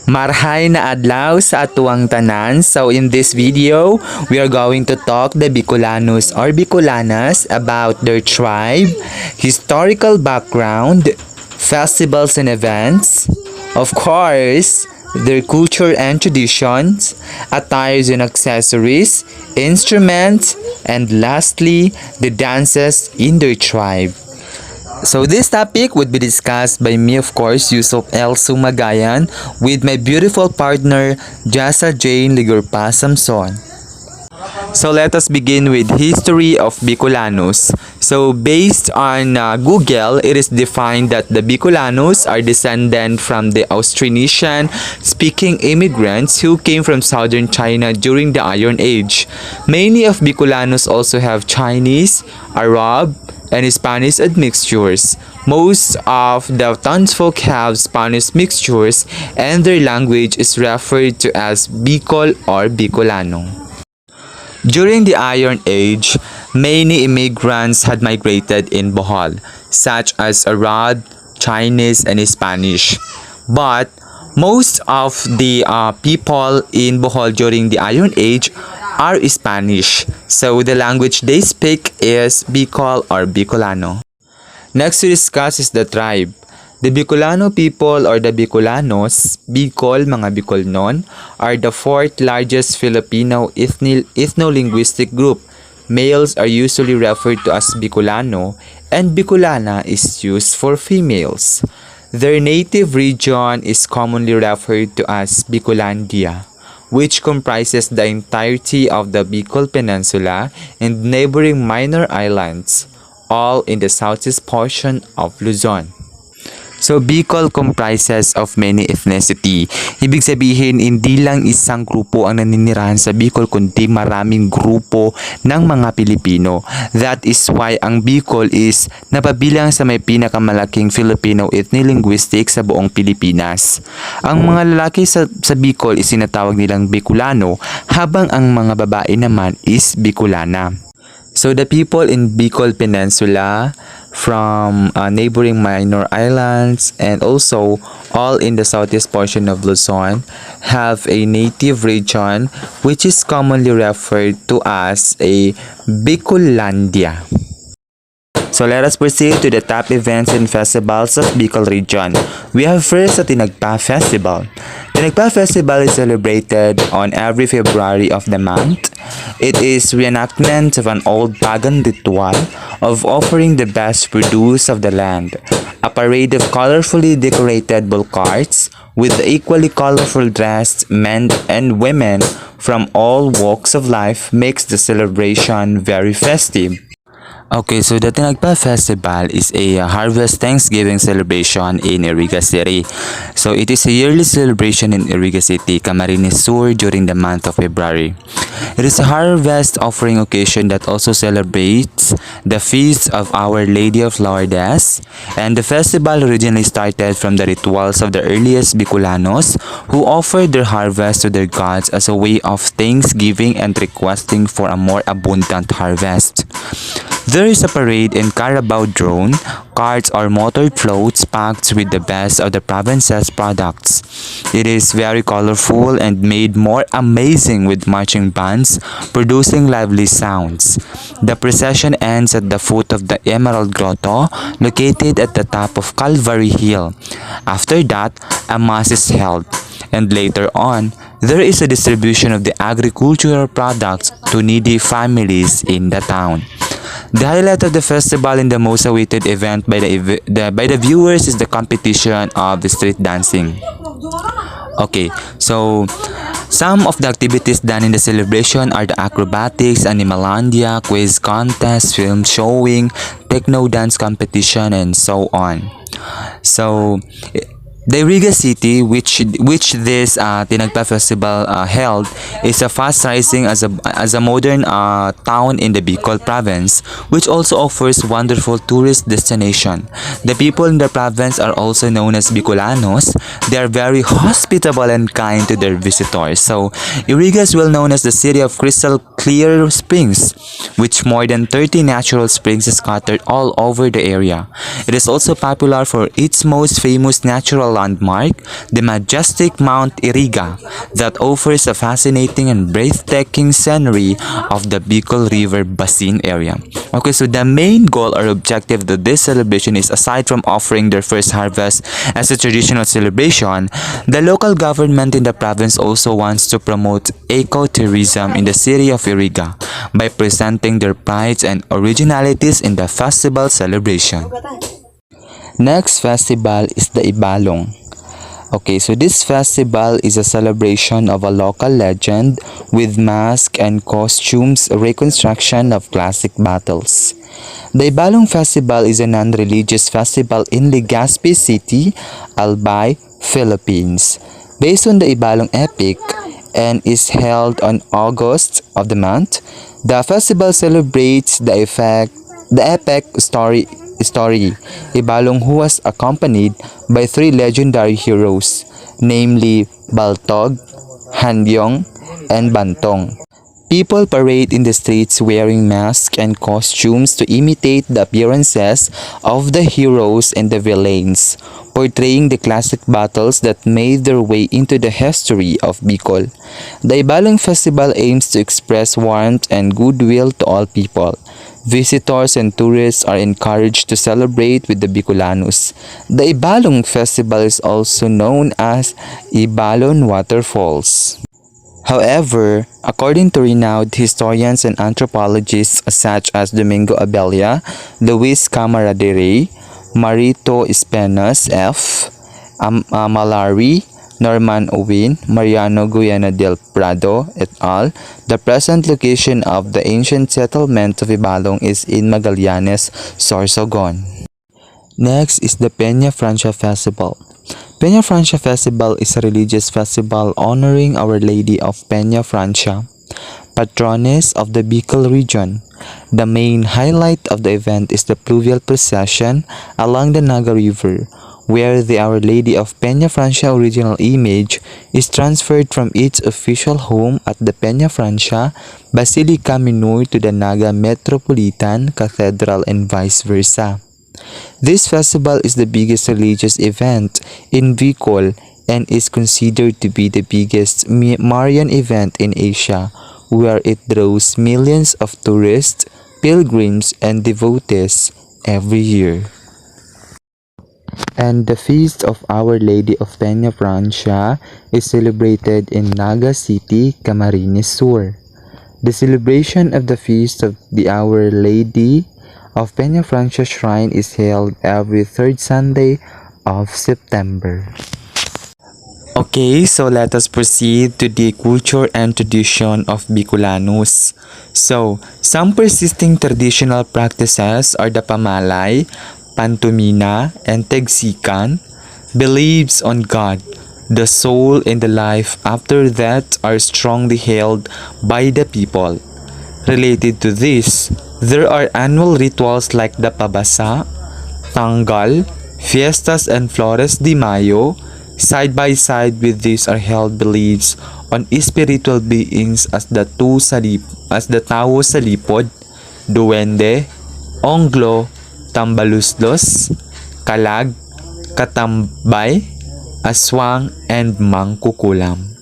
Marhay na adlaw sa atuang tanan. So in this video, we are going to talk the Bicolanos or Bicolanas about their tribe, historical background, festivals and events, of course, their culture and traditions, attires and accessories, instruments, and lastly, the dances in their tribe. So this topic would be discussed by me, of course, Yusuf L. Sumagayan, with my beautiful partner, Jasa Jane Ligurpa Samson. So let us begin with history of Bicolanos. So based on Google, it is defined that the Bicolanos are descendant from the Austronesian speaking immigrants who came from southern China during the Iron Age. Many of Bicolanos also have Chinese, Arab, and Spanish admixtures. Most of the townsfolk have Spanish mixtures and their language is referred to as Bicol or Bicolano. During the Iron Age, many immigrants had migrated in Bohol, such as Arab, Chinese, and Spanish. But most of the people in Bohol during the Iron Age are Spanish, so the language they speak is Bicol or Bicolano. Next to discuss is the tribe. The Bicolano people or the Bicolanos, Bicol, mga Bicolnon, are the fourth largest Filipino ethno-linguistic group. Males are usually referred to as Bicolano and Bicolana is used for females. Their native region is commonly referred to as Bicolandia, which comprises the entirety of the Bicol Peninsula and neighboring minor islands, all in the southeast portion of Luzon. So Bicol comprises of many ethnicity. Ibig sabihin, hindi lang isang grupo ang naninirahan sa Bicol, kundi maraming grupo ng mga Pilipino. That is why ang Bicol is napabilang sa may pinakamalaking Filipino ethno-linguistic sa buong Pilipinas. Ang mga lalaki sa Bicol is sinatawag nilang Bicolano, habang ang mga babae naman is Bicolana. So the people in Bicol Peninsula from neighboring minor islands and also all in the southeast portion of Luzon have a native region which is commonly referred to as a Bicolandia. So let us proceed to the top events and festivals of Bicol region. We have first the Tinagpa Festival. Tinagpa Festival is celebrated on every February of the month. It is reenactment of an old pagan ritual of offering the best produce of the land. A parade of colorfully decorated bull carts with equally colorful dressed men and women from all walks of life makes the celebration very festive. Okay, so the Tinagpa Festival is a harvest Thanksgiving celebration in Iriga City. So it is a yearly celebration in Iriga City, Camarines Sur during the month of February. It is a harvest offering occasion that also celebrates the feast of Our Lady of Lourdes, and the festival originally started from the rituals of the earliest Bicolanos who offered their harvest to their gods as a way of thanksgiving and requesting for a more abundant harvest. There is a parade in Carabao drone, carts or motored floats packed with the best of the province's products. It is very colorful and made more amazing with marching bands producing lively sounds. The procession ends at the foot of the Emerald Grotto located at the top of Calvary Hill. After that, a mass is held, and later on, there is a distribution of the agricultural products to needy families in the town. The highlight of the festival and the most awaited event by the viewers is the competition of the street dancing. Okay, so some of the activities done in the celebration are the acrobatics, animalandia, quiz contest, film showing, techno dance competition, and so on. So the Iriga City, which this Tinagpa Festival held, is a fast rising as a modern town in the Bicol province, which also offers wonderful tourist destination. The people in the province are also known as Bicolanos. They are very hospitable and kind to their visitors. So Iriga is well known as the city of crystal clear springs, which more than 30 natural springs is scattered all over the area. It is also popular for its most famous natural landmark, the majestic Mount Iriga, that offers a fascinating and breathtaking scenery of the Bicol River Basin area. Okay, so the main goal or objective of this celebration is, aside from offering their first harvest as a traditional celebration, the local government in the province also wants to promote ecotourism in the city of Iriga by presenting their prides and originalities in the festival celebration. Next festival is the Ibalong. Okay, so this festival is a celebration of a local legend with masks and costumes, reconstruction of classic battles. The Ibalong Festival is a non-religious festival in Legazpi City, Albay, Philippines, based on the Ibalong epic and is held on August of the month. The festival celebrates the epic story Ibalong, who was accompanied by three legendary heroes, namely Baltog, Handyong, and Bantong. People parade in the streets wearing masks and costumes to imitate the appearances of the heroes and the villains, portraying the classic battles that made their way into the history of Bicol. The Ibalong Festival aims to express warmth and goodwill to all people. Visitors and tourists are encouraged to celebrate with the Bicolanos. The Ibalong Festival is also known as Ibalon Waterfalls. However, according to renowned historians and anthropologists such as Domingo Abella, Luis Camaradere, Marito Espenas F., Malari, Norman Owen, Mariano Guyana del Prado, et al., the present location of the ancient settlement of Ibalong is in Magallanes, Sorsogon. Next is the Peña Francia Festival. Peña Francia Festival is a religious festival honoring Our Lady of Peña Francia, patroness of the Bicol region. The main highlight of the event is the pluvial procession along the Naga River, where the Our Lady of Peña Francia original image is transferred from its official home at the Peña Francia Basilica Minor to the Naga Metropolitan Cathedral and vice versa. This festival is the biggest religious event in Bicol and is considered to be the biggest Marian event in Asia, where it draws millions of tourists, pilgrims, and devotees every year. And the feast of Our Lady of Peña Francia is celebrated in Naga City, Camarines Sur. The celebration of the feast of the Our Lady of Peña Francia Shrine is held every third Sunday of September. Okay, so let us proceed to the culture and tradition of Bicolanos. So, some persisting traditional practices are the pamalay, pantomina, and tegsikan. Beliefs on God, the soul, and the life after death are strongly held by the people. Related to this, there are annual rituals like the Pabasa, Tanggal, Fiestas, and Flores de Mayo. Side by side with these are held beliefs on spiritual beings as the Tao sa Lipod, Duwende, Onglo, Tambaluslos, Kalag, Katambay, Aswang, and Mangkukulam.